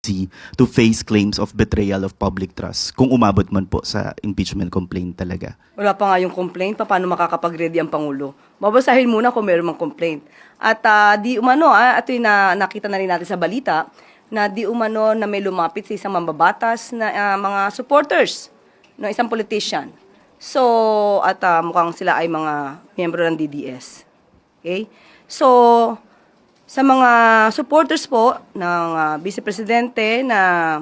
to face claims of betrayal of public trust kung umabot man po sa impeachment complaint talaga? Wala pa nga yung complaint, paano makakapag-ready ang Pangulo? Babasahin muna kung meron mang complaint. At di umano, ito yung nakita na rin natin sa balita, na di umano na may lumapit sa isang mambabatas na mga supporters ng isang politician. So, at mukhang sila ay mga miyembro ng DDS. Okay? So, sa mga supporters po ng Vice Presidente na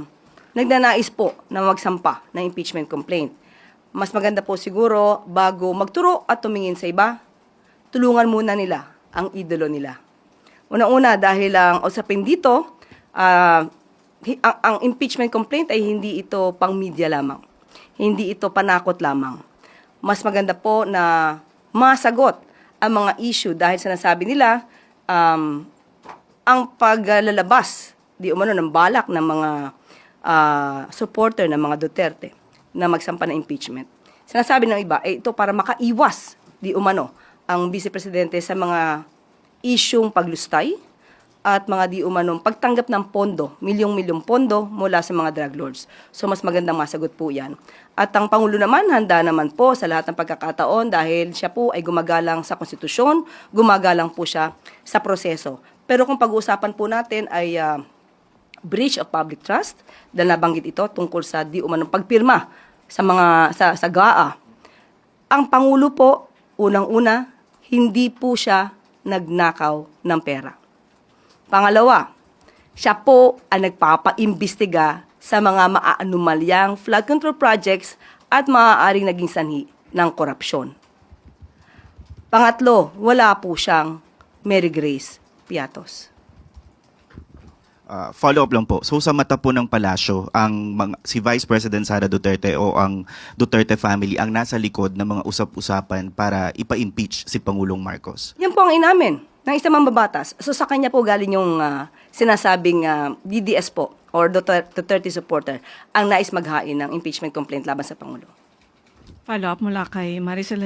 nagnanais po na magsampa ng impeachment complaint, mas maganda po siguro bago magturo at tumingin sa iba, tulungan muna nila ang idolo nila. Una-una dahil ang usapin dito, ang impeachment complaint ay hindi ito pang media lamang. Hindi ito panakot lamang. Mas maganda po na masagot ang mga issue dahil sinasabi nila ang paglalabas di umano ng balak ng mga supporter ng mga Duterte na magsampa ng impeachment. Sinasabi ng iba, ito para makaiwas di umano ang Vice Presidente sa mga isyung paglustay at mga di umanong pagtanggap ng pondo, milyong-milyong pondo mula sa mga drug lords. So mas magandang masagot po yan. At ang Pangulo naman, handa naman po sa lahat ng pagkakataon dahil siya po ay gumagalang sa konstitusyon, gumagalang po siya sa proseso. Pero kung pag-uusapan po natin ay breach of public trust, dahil nabanggit ito tungkol sa di umanong pagpirma sa mga sa GAA. Ang Pangulo po, unang-una, hindi po siya nagnakaw ng pera. Pangalawa, siya po ang nagpapaimbestiga sa mga maaanumalyang flood control projects at maaaring naging sanhi ng korupsyon. Pangatlo, wala po siyang Mary Grace Piatos. Follow-up lang po. So sa mata po ng palasyo, si Vice President Sara Duterte o ang Duterte family ang nasa likod ng mga usap-usapan para ipa-impeach si Pangulong Marcos? Yan po ang inamin ng isang mambabatas. So sa kanya po galing yung sinasabing DDS po or Duterte supporter ang nais maghain ng impeachment complaint laban sa Pangulo. Follow-up mula kay Maricel